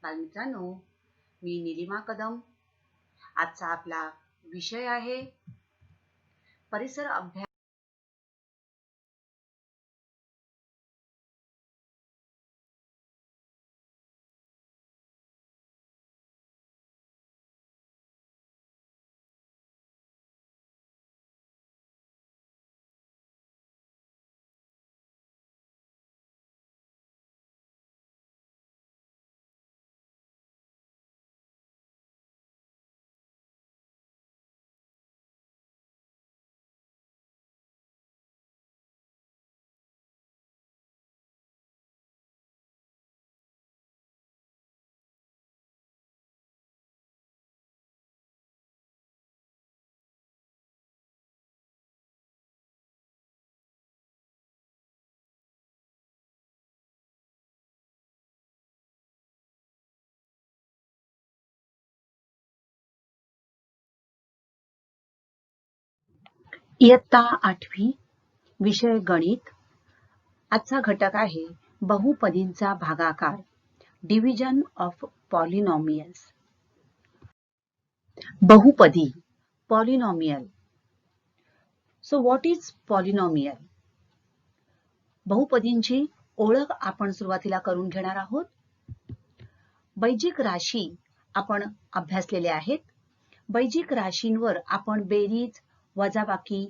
नमस्कार मित्रांनो, मी निलिमा कदम. आजचा आपला विषय आहे परिसर अभ्यास. इयत्ता 8वी विषय गणित. आजचा घटक आहे बहुपदींचा भागाकार, डिव्हिजन ऑफ पॉलिनॉमियल्स. बहुपदी, polynomial. So what is polynomial? बहुपदींची ओळख आपण सुरुवातीला करून घेणार आहोत. बैजिक राशी आपण अभ्यासलेल्या आहेत. बैजिक राशींवर आपण बेरीज, वजाबाकी,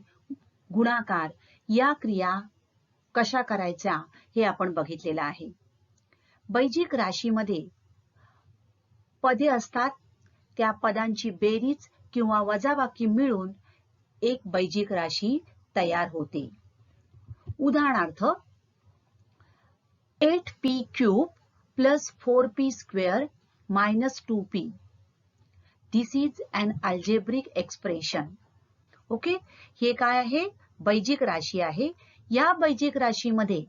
गुणाकार या क्रिया कशा करायच्या हे आपण बघितलेलं आहे. बैजिक राशीमध्ये पदे असतात, त्या पदांची बेरीज किंवा वजाबाकी मिळून एक बैजिक राशी तयार होते. उदाहरणार्थ 8p cube plus 4p square minus 2p. This is an algebraic expression. Okay, हे काय आहे? बैजिक राशी आहे. या बैजिक राशीमध्ये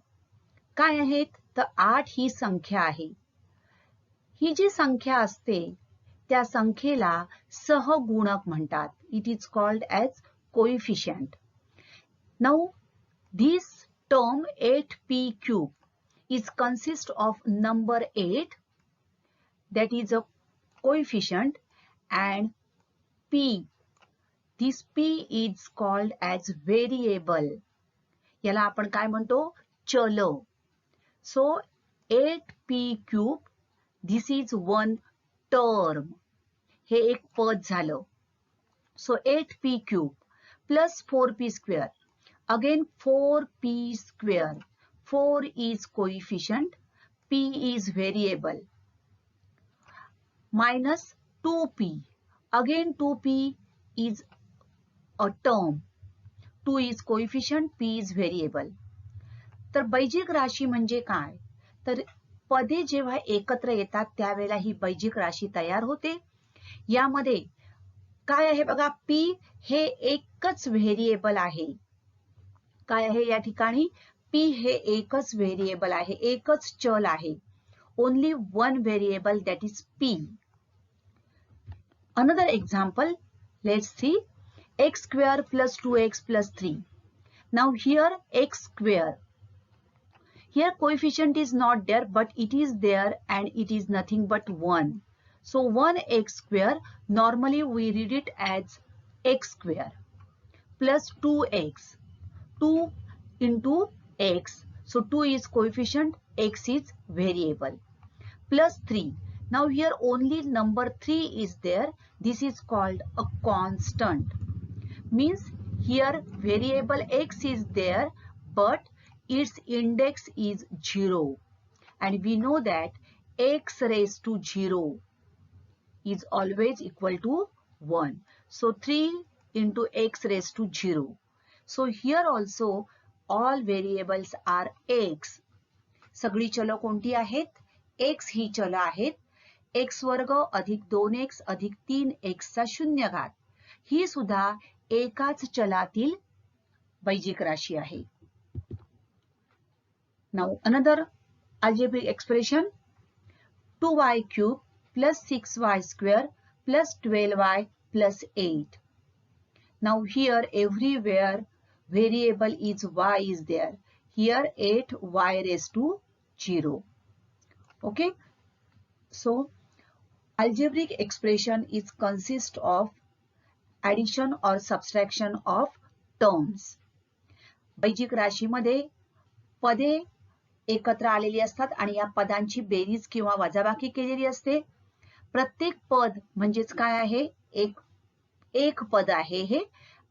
काय आहेत? तर 8 ही संख्या आहे. ही जी संख्या असते त्या संख्येला सहगुणक म्हणतात. It is called as coefficient. Now this term 8p cube is consist of number 8, that is a coefficient, and p. This p is called as variable. याला आपण काय म्हणतो? चल. So 8p cube, this is one term. हे एक पद झालं. So 8p cube plus 4p square. Again 4p square. 4 is coefficient, p is variable. Minus 2p. Again 2p is a term. 2 is coefficient, p is variable. तर बैजिक राशी म्हणजे काय? तर पदे जेव्हा एकत्र येतात त्यावेळेला ही बैजिक राशी तयार होते. यामध्ये काय आहे बघा, p हे एकच व्हेरिएबल आहे. काय आहे या ठिकाणी? p हे एकच व्हेरिएबल आहे, एकच चल आहे. Only one variable, that is p. Another example, let's see. x square plus 2x plus 3. Now here x square. Here coefficient is not there, but it is there and it is nothing but 1. So 1x square, normally we read it as x square plus 2x. 2 into x. So 2 is coefficient, x is variable. Plus 3. Now here only number 3 is there. This is called a constant. Means here variable x is there, but its index is 0. And we know that x raised to 0 is always equal to 1. So 3 into x raised to 0. So here also all variables are x. सगळी चल कोणती आहेत? x ही चल आहेत. x वर्ग अधिक 2x अधिक 3x चा शून्य घात. ही सुद्धा एकाच चलातील बैजिक राशी आहे. Now another algebraic expression, 2y cube plus 6y square plus 12y plus 8. Now here everywhere variable is y is there. Here 8y raised to 0. Okay. So Algebraic expression is consist of addition or subtraction of terms. बैजिक राशीमध्ये पदे एकत्र आलेली असतात आणि या पदांची बेरीज किंवा वजाबाकी केलेली असते. प्रत्येक पद म्हणजेच काय आहे, एक पद आहे हे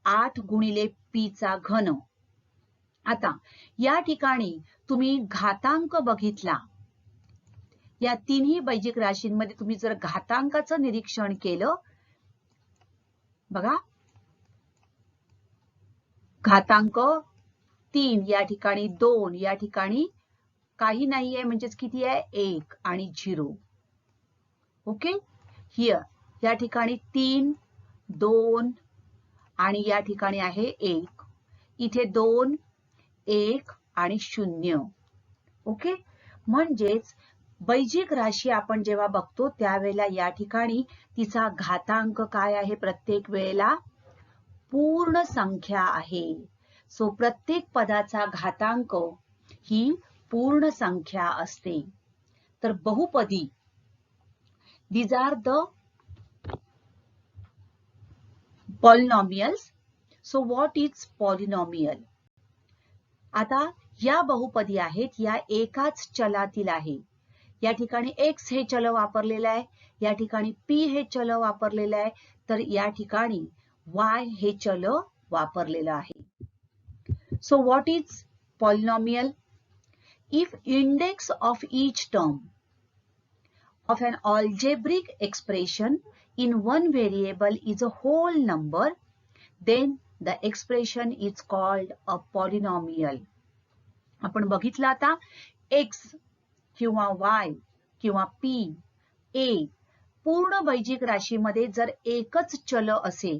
8 गुणिले p चा घन. आता या ठिकाणी तुम्ही घातांक बघितला, या तिन्ही बैजिक राशींमध्ये तुम्ही जर घातांकाचं निरीक्षण केलं, बघा घातांक 3 या ठिकाणी 2 या ठिकाणी काही नाहीये, म्हणजेच किती आहे 1 आणि 0. ओके, हियर या ठिकाणी 3 2 आणि या ठिकाणी आहे 1, इथे 2 1 आणि 0. ओके, म्हणजेच बैजिक राशी आपण जेव्हा बघतो त्यावेळेला या ठिकाणी तिचा घातांक काय आहे, प्रत्येक वेळेला पूर्ण संख्या आहे. सो प्रत्येक पदाचा घातांक ही पूर्ण संख्या असते. तर बहुपदी, these are the polynomials. So what is polynomial? आता या बहुपदी आहेत, या एकाच चलातील आहे. या ठिकाणी x हे चल वापरलेलं आहे, या ठिकाणी p हे चल वापरलेलं आहे, तर या ठिकाणी y हे चल वापरलेलं आहे. So what is polynomial? If index of each term of an algebraic expression in one variable is a whole number, then the expression is called a polynomial. आपण बघितलं आता x किंवा y किंवा p a पूर्ण बैजिक राशीमध्ये जर एकच चल असेल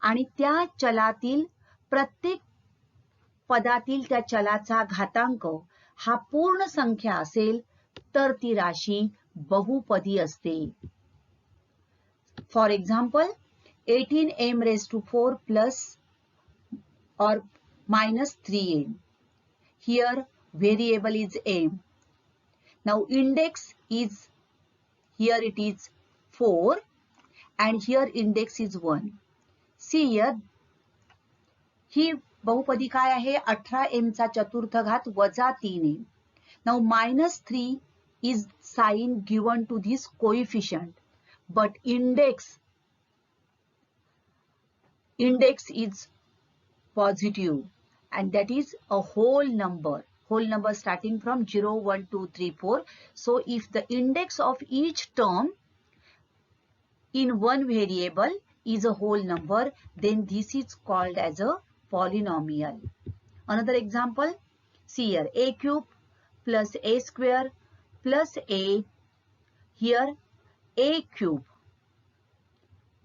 आणि त्या चलातील प्रत्येक पदातील त्या चलाचा घातांक हा पूर्ण संख्या असेल तर ती राशी बहुपदी असते. For example 18m raised to 4 plus or minus 3m. Here variable is m. Now index is, here it is 4 and here index is 1. See here, ही बहुपदी काय आहे, 18m चा चतुर्थ घात वजा 3m. Now minus 3 is sign given to this coefficient, but index is positive and that is a whole number starting from 0 1 2 3 4. So if the index of each term in one variable is a whole number, then this is called as a polynomial. Another example, see here, a cube plus a square plus a, here a cube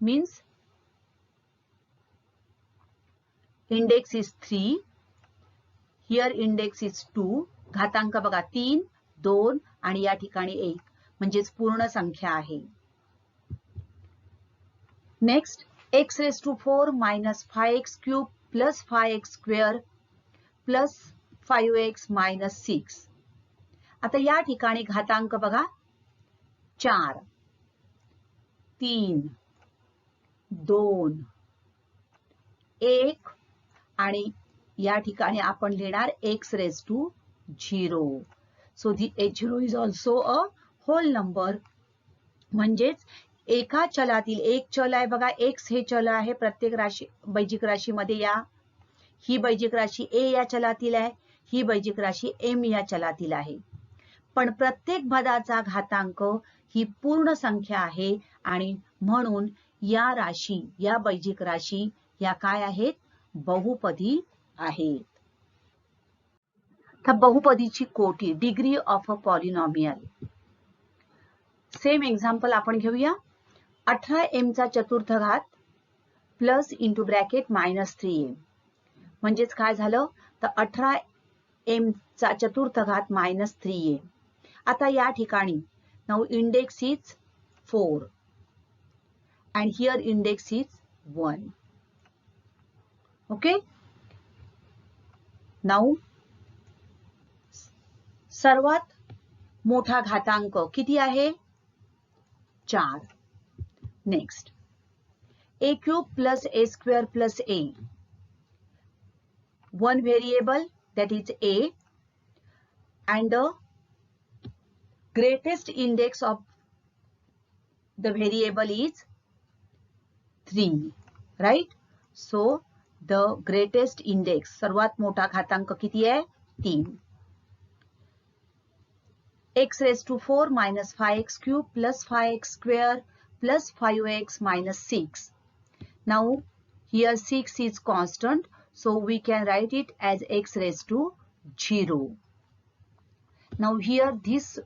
means index is 3, here index is 2, घातांक बघा 3 2 आणि या ठिकाणी 1, म्हणजेच पूर्ण संख्या आहे. Next x raised to 4 minus 5x cube plus 5x square plus 5x minus 6. आता या ठिकाणी घातांक बघा 4 3 2 1 आणि या ठिकाणी आपण लिहिणार x raised to 0. So the h0 is also a whole number. म्हणजेच एका चलातील एक चल आहे बघा, x हे चल आहे प्रत्येक राशी बैजिक राशीमध्ये. ही बैजिक राशी a या चलातील आहे, ही बैजिक राशी m या चलातील आहे. पण प्रत्येक पदाचा घातांक ही पूर्ण संख्या आहे आणि म्हणून या राशी, या बैजिक राशी या काय आहेत, बहुपदी आहेत. तर बहुपदीची कोटी, degree of a polynomial. Same example आपण घेऊया. 18m चा चतुर्थ घात plus into bracket minus 3m, म्हणजेच काय झालं, तर 18m चा चतुर्थ घात मायनस 3m. आता या ठिकाणी now index is 4 and here index is 1. Okay, now सर्वात मोठा घातांक किती आहे, 4. Next, a cube plus a square plus a. One variable, that is a, and the greatest index of the variable is 3, right? So the greatest index, सर्वात मोठा घातांक किती आहे? 3. x raised to 4 minus 5x cube plus 5x square plus 5x minus 6. Now here 6 is constant, so we can write it as x raised to 0. Now here this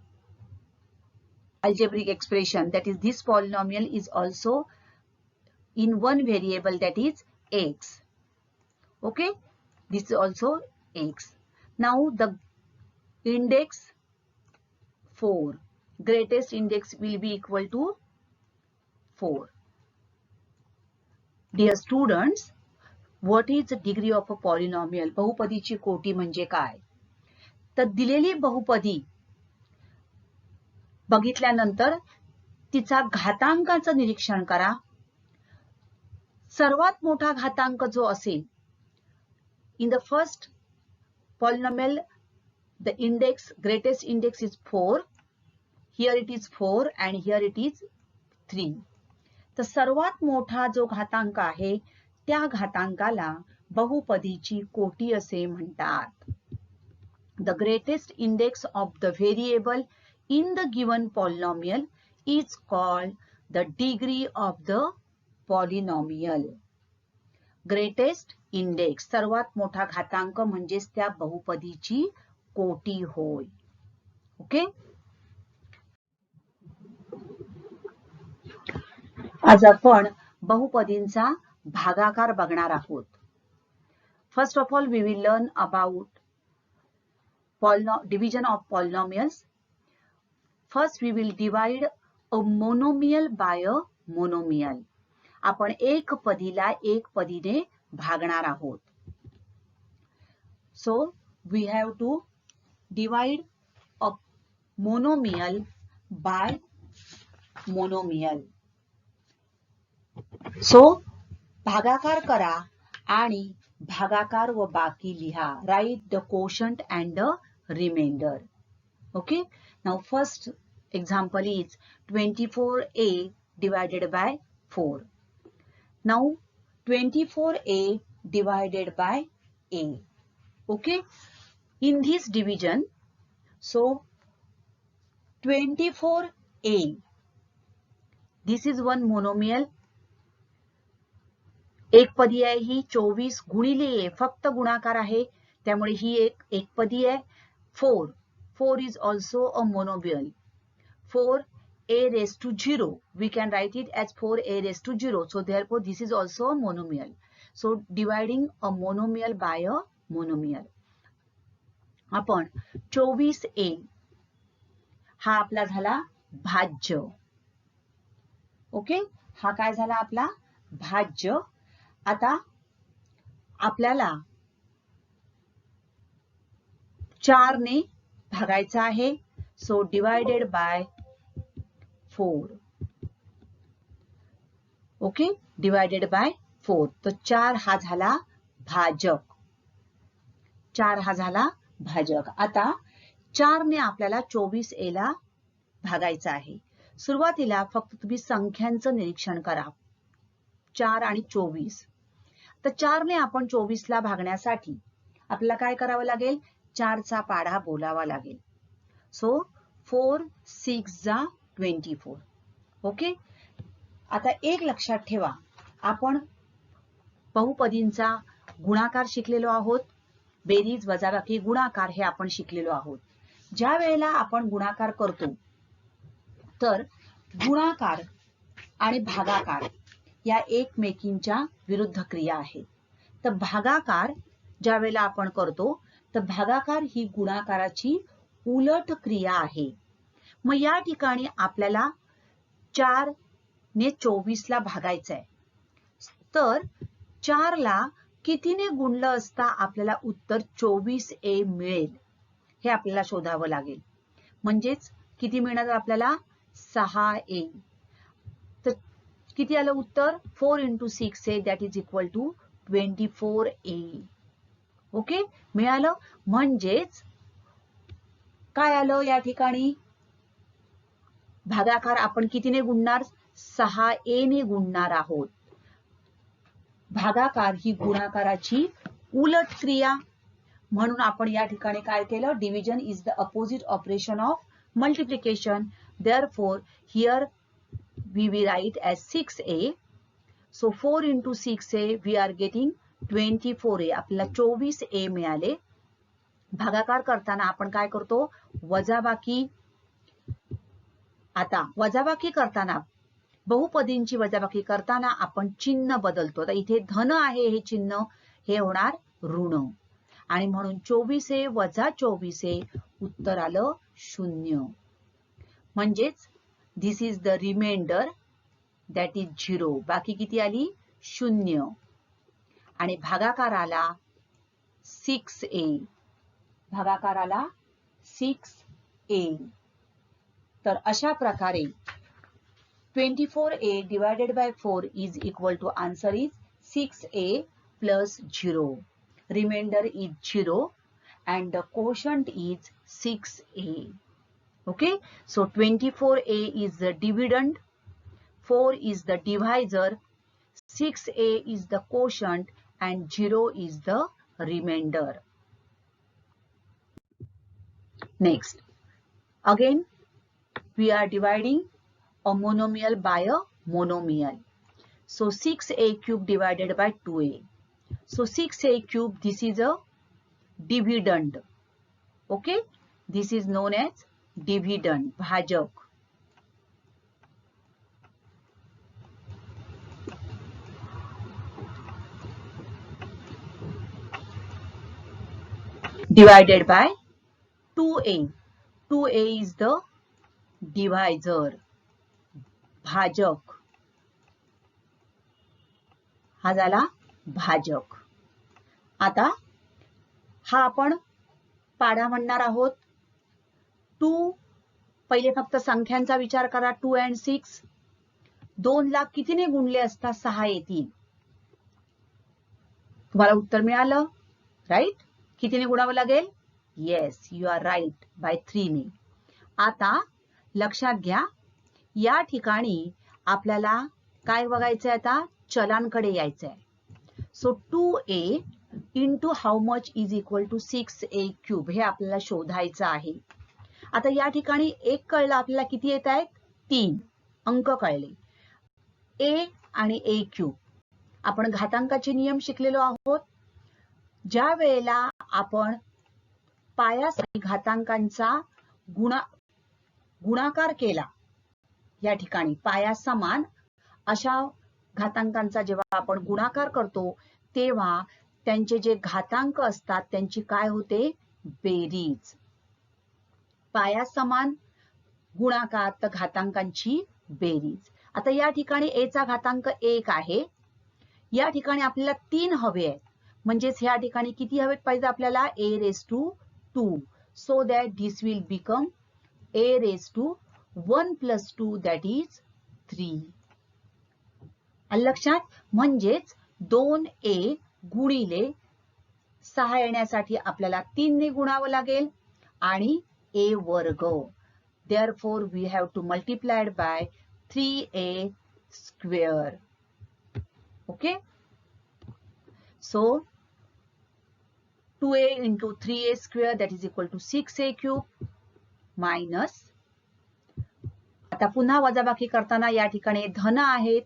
algebraic expression, that is this polynomial, is also in one variable, that is x. Okay, this is also x. Now the index 4, greatest index will be equal to 4. Dear students, what is the degree of a polynomial? बहुपदीची कोटी म्हणजे काय? तर दिलेली बहुपदी बघितल्यानंतर तिचा घातांकाचं निरीक्षण करा. सर्वात मोठा घातांक जो असेल, in the first polynomial the index, greatest index is 4. Here it is 4 and here it is 3. तर सर्वात मोठा जो घातांक आहे त्या घातांकाला बहुपदीची कोटी असे म्हणतात. The greatest index of the variable in the given polynomial is called the degree of the polynomial. Greatest index, सर्वात मोठा घातांक म्हणजेच त्या बहुपदीची कोटी होय. ओके, आज आपण बहुपदींचा भागाकार बघणार आहोत. First of all, we will learn about division of polynomials. First, we will divide a monomial by a monomial. आपण एक पदीला एक पदीने भागणार आहोत. So, we have to divide a monomial by monomial. So, भागाकार करा आणि भागाकार व बाकी लिहा. Write the quotient and the remainder. Okay. Now, first example is 24a divided by 4. Now, 24a divided by a. Okay. In this division, so 24a. This is one monomial. एक पदी आहे ही 24 गुणिले a, फक्त गुणाकार आहे त्यामुळे ही एक पदी आहे. 4 is also a monomial. 4a raised to 0. We can write it as 4a raised to 0. So therefore this is also a monomial. So dividing a monomial by a monomial. आपण 24a हा आपला झाला भाज्य. ओके, हा काय झाला आपला भाज्य. आता आपल्याला 4 ने भागायचा आहे. So divided by 4. Okay, divided by 4. तो 4 हा झाला भाजक. 4 हा झाला भाजक. आता 4 ने आपल्याला 24a ला भागायचा आहे. सुरुवातीला फक्त तुम्ही संख्यांचं निरीक्षण करा. 4 आणि 24. तर 4 ने आपण 24 ला भागण्यासाठी आपल्याला काय करावं लागेल? 4 चा पाढा बोलावा लागेल. सो 4 6 जा 24. ओके, आता एक लक्षात ठेवा, आपण बहुपदींचा गुणाकार शिकलेलो आहोत. बेरीज वजाबाकी गुणाकार हे आपण शिकलेलो आहोत. ज्या वेळेला आपण गुणाकार करतो तर गुणाकार आणि भागाकार या एकमेकींच्या विरुद्ध क्रिया आहेत. तर भागाकार ज्या वेळेला आपण करतो तर भागाकार ही गुणाकाराची उलट क्रिया आहे. मग या ठिकाणी आपल्याला 4 ने 24 ला भागायचं आहे. तर 4 ला कितीने गुणलं असता आपल्याला उत्तर 24a मिळेल हे आपल्याला शोधावं लागेल. म्हणजेच किती मिळणार आपल्याला? 6a. किती आलं उत्तर 4 into 6a that is equal to 24a. Okay, मिळालं. म्हणजेच काय आलं या ठिकाणी भागाकार आपण कितीने गुणणार 6a ने गुणणार आहोत. भागाकार ही गुणाकाराची उलट क्रिया म्हणून आपण या ठिकाणी काय केलं division is the opposite operation of multiplication. Therefore here we will write as 6a. So 4 into 6a we are getting 24a. आपल्याला 24a मिळाले. भागाकार करताना आपण काय करतो वजाबाकी. आता वजाबाकी करताना बहुपदींची वजाबाकी करताना आपण चिन्ह बदलतो. तर इथे धन आहे हे चिन्ह हे होणार ऋण आणि म्हणून 24a वजा 24a उत्तर आलं 0. म्हणजेच this is the remainder that is 0. बाकी किती आली 0 आणि भागाकाराला 6a. भागाकाराला 6a. तर अशा प्रकारे 24a divided by 4 is equal to answer is 6a plus 0. Remainder is 0 and the quotient is 6a. Okay, so 24a is the dividend, 4 is the divisor, 6a is the quotient and 0 is the remainder. Next, again we are dividing a monomial by a monomial. So 6a cube divided by 2a. So 6a cube, this is a dividend. Okay, this is known as dividend, भाजक. Divided by 2a. 2a is the divisor, भाजक. हा झाला भाजक. आता हा आपण पाढा म्हणणार आहोत. 2 पहिले फक्त संख्यांचा विचार करा. 2 and 6 2 ला कितीने गुणले असता 6 येतील. तुम्हाला उत्तर मिळालं राईट. कितीने गुणावं लागेल yes you are right by 3 ने. आता लक्षात घ्या या ठिकाणी आपल्याला काय बघायचंय आता चलांकडे यायचंय. So 2a into how much is equal to 6a cube हे आपल्याला शोधायचं आहे. आता या ठिकाणी एक कळलं आपल्याला किती येत आहेत 3 अंक कळले. a आणि a क्यूब आपण घातांकाचे नियम शिकलेलो आहोत. ज्या वेळेला आपण पायासाठी घातांकांचा गुणाकार केला या ठिकाणी पाया समान अशा घातांकांचा जेव्हा आपण गुणाकार करतो तेव्हा त्यांचे जे घातांक असतात त्यांची काय होते बेरीज. पाया समान गुणाकार तर घातांकांची बेरीज. आता या ठिकाणी a चा घातांक 1 आहे. या ठिकाणी आपल्याला 3 हवे आहेत. म्हणजेच ह्या ठिकाणी किती हवेत पाहिजे आपल्याला a raised to 2. So that this will become a raised to 1 plus 2 that is 3. लक्षात म्हणजेच 2a गुणिले 6 येण्यासाठी आपल्याला 3 ने गुणावं लागेल आणि a वर्ग. Therefore we have to multiply it by 3a square. Okay. So 2a into 3a square that is equal to 6a cube minus. आता पुन्हा वजाबाकी करताना या ठिकाणी धन आहेत.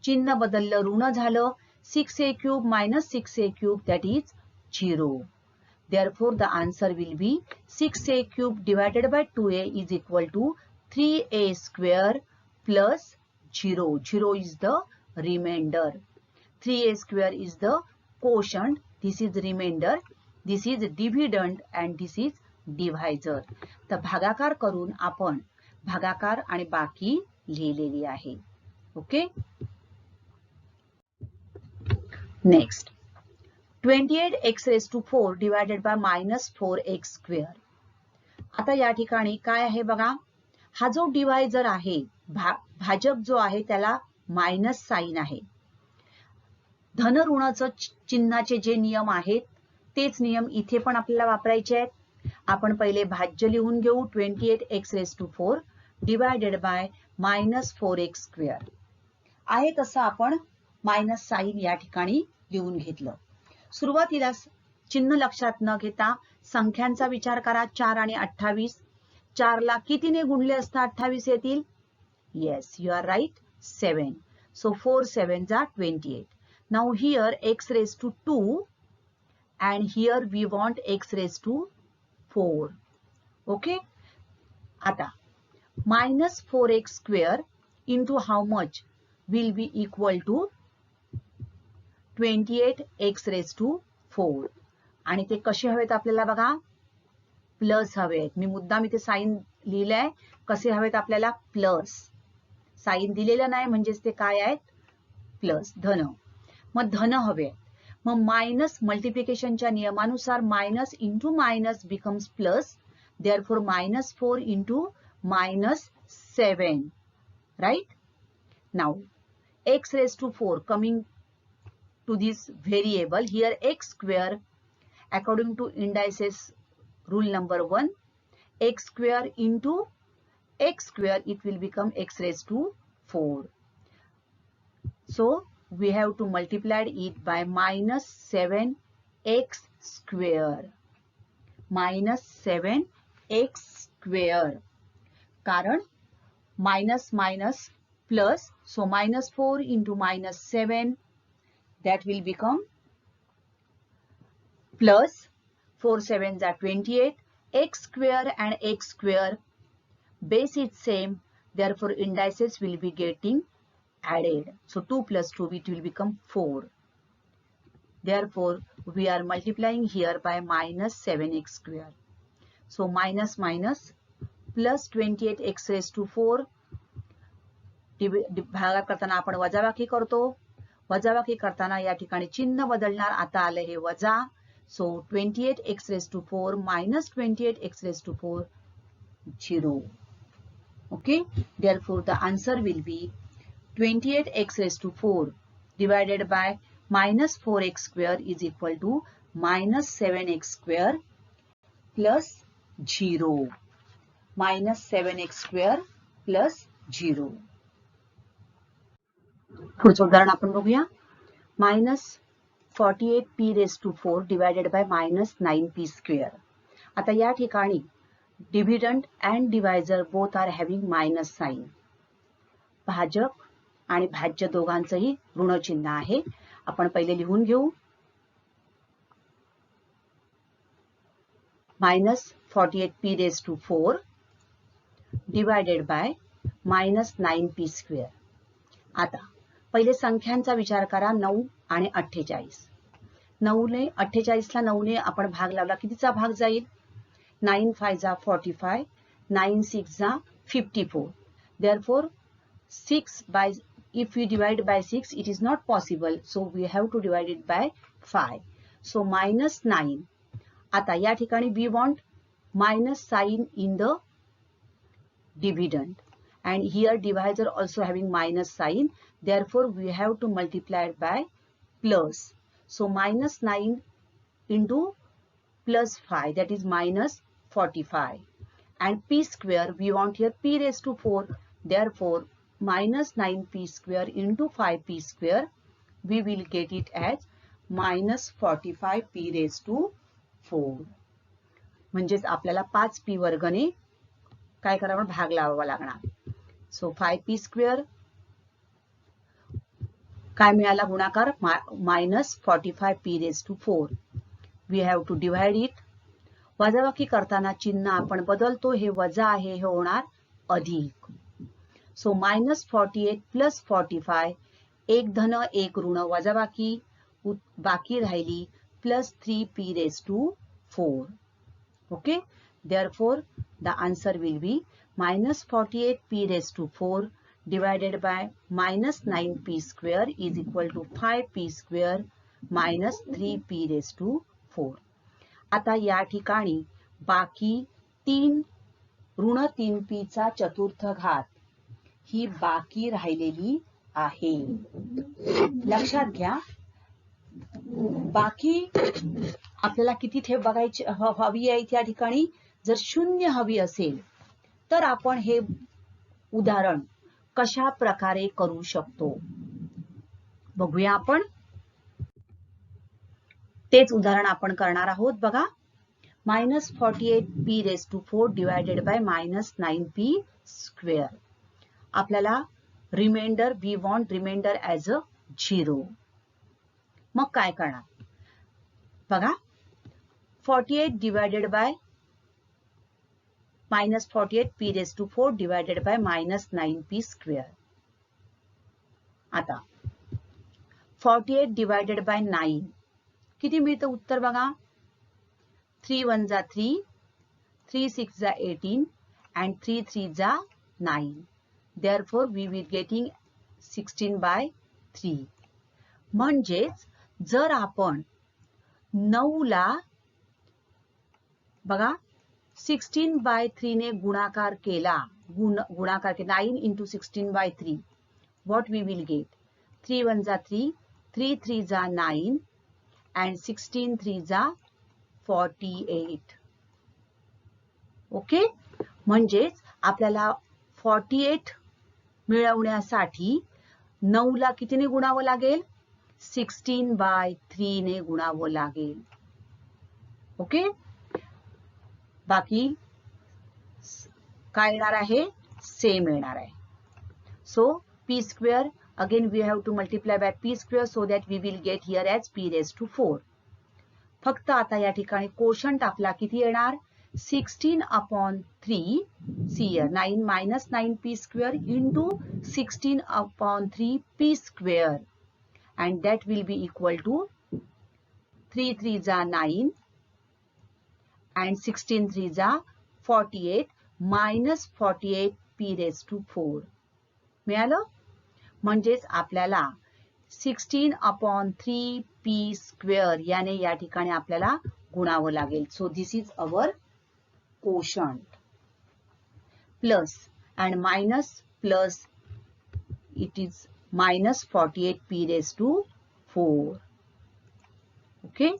चिन्ह बदललं ऋण झालं. 6a cube minus 6a cube that is 0. Therefore the answer will be 6a cube divided by 2a is equal to 3a square plus 0. 0 is the remainder. 3a square is the quotient. This is remainder. This is dividend and this is divisor. तर भागाकार करून आपण भागाकार आणि बाकी लिहिलेली आहे. Okay. Next 28x raised to 4 divided by minus 4x square. आता या ठिकाणी काय आहे बघा. हा जो डिवायझर आहे भाजक जो आहे त्याला मायनस साइन आहे. धन ऋणाचं चिन्हाचे जे नियम आहेत तेच नियम इथे पण आपल्याला वापरायचे आहेत. आपण पहिले भाज्य लिहून घेऊ. 28x⁴ divided by -4x². आहे तसं आपण मायनस साइन या ठिकाणी लिहून घेतलं. सुरुवातीला चिन्ह लक्षात न घेता संख्यांचा विचार करा. 4 आणि 28. 4 ला कितीने गुणले असता 28 येतील? Yes, you are right, 7. So 4 7 are 28. Now here x⁴ and here we want x⁴. Okay. आता -4x² into how much will be equal to 28x⁴. आणि ते कसे हवेत आपल्याला बघा, प्लस हवेत. मी मुद्दाम इथे साइन लिहिलंय. कसे हवेत आपल्याला? प्लस. साइन दिलेलं नाही म्हणजेच ते काय आहेत? प्लस, धन. मग धन हवे. मग मायनस मल्टिप्लिकेशनच्या नियमानुसार minus into minus becomes plus. Therefore -4 into -7. Right. Now x⁴ coming to this variable, here x² according to indices rule number 1, x² into x², it will become x⁴. So we have to multiply it by -7x². -7x². कारण minus minus plus, so -4 into -7, that will become plus 4 7s are 28. x² and x² base is same, therefore indices will be getting added. So 2 plus 2, it will become 4. Therefore we are multiplying here by -7x². So minus minus plus 28x⁴. भागाकार करताना आपण वजाबाकी करतो. वजाबाकी करताना या ठिकाणी चिन्ह बदलणार. आता आलं हे वजा. So 28x⁴ minus 28x⁴, 0. Okay. Therefore the answer will be 28x⁴ divided by -4x² is equal to -7x² plus 0. -7x² plus 0. पुढचं उदाहरण आपण बघूया. -48p⁴ divided by -9p². आता या ठिकाणी dividend and divisor both are having minus sign. भाजक आणि भाज्य दोघांचंही ऋण चिन्ह आहे. आपण पहिले लिहून घेऊ. -48p⁴ divided by -9p². आता पहिले संख्यांचा विचार करा. 9 आणि 48. 9 48ला 9ने आपण भाग लावला. कितीचा भाग जाईल? 9 5 45, 9 6 54. Therefore 6 by, if we divide by 6, it is not possible, so we have to divide it by 5. So -9. आता या ठिकाणी we want minus sign in the dividend, and here divisor also having minus sign, therefore we have to multiply it by plus. So -9 into +5, that is -45. And p² we want here p⁴, therefore -9p² into 5p², we will get it as -45p⁴. म्हणजेच आपल्याला 5p वर्गने काय करावं? भाग लावावा लागणार. So 5p². काय मिळाला गुणाकार? -45p⁴. We have to divide it. वजाबाकी करताना चिन्ह आपण बदलतो. हे वजा आहे, हे होणार अधिक. सो -48 + 45, एक धन एक ऋण वजाबाकी, बाकी राहिली +3p⁴. Okay, therefore the answer will be -48p⁴ divided by -9p² is equal to 5p² -3p⁴. आता या ठिकाणी बाकी ऋण 3p चा चतुर्थ घात ही बाकी राहिलेली आहे. लक्षात घ्या, बाकी आपल्याला किती ठेव बघायची हवी आहे त्या ठिकाणी. जर 0 हवी असेल तर आपण हे उदाहरण कशा प्रकारे करू शकतो बघूया आपण. तेच उदाहरण आपण करणार आहोत बघा. -48p⁴ divided by -9p². आपल्याला remainder, we want remainder as a 0. मग काय करणार बघा. 48 divided by -48p⁴ divided by -9p². आता 48 डिवायडेड बाय 9 किती मिळतं उत्तर बघा. 3 1 जा 3, 3 6 जा 18 and 3 3 जा 9. Therefore we will getting 16/3. म्हणजेच जर आपण 9 ला बघा 16/3 ने गुणाकार केला, 9 into 16/3, what we will get? 3 1 जा 3, 3 3 जा 9 and 16 3 जा 48. ओके. म्हणजेच आपल्याला 48 मिळवण्यासाठी 9 ला कितीने गुणावं लागेल? 16/3 ने गुणावं लागेल. ओके. बाकी काय येणार आहे? सेम येणार आहे. So p², again we have to multiply by p², so that we will get here as p⁴. फक्त आता या ठिकाणी कोशंट आपला किती येणार? 16/3, see here, 9 minus 9p² into 16/3p², and that will be equal to 3 3 जा 9 and 16 3 जा 48 minus 48p⁴. मिळालं? म्हणजेच आपल्याला 16/3p² याने या ठिकाणी आपल्याला गुणावं लागेल. So this is our quotient. Plus and minus plus, it is -48p⁴. Okay.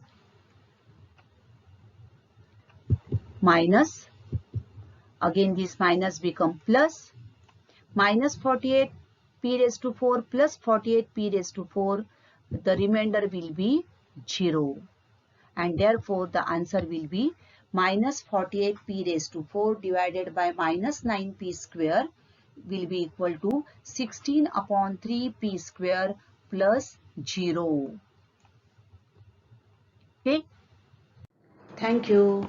Minus, again this minus become plus, -48p⁴ plus 48p⁴, the remainder will be 0, and therefore the answer will be -48p⁴ divided by -9p² will be equal to 16/3p² plus 0. Okay. Thank you.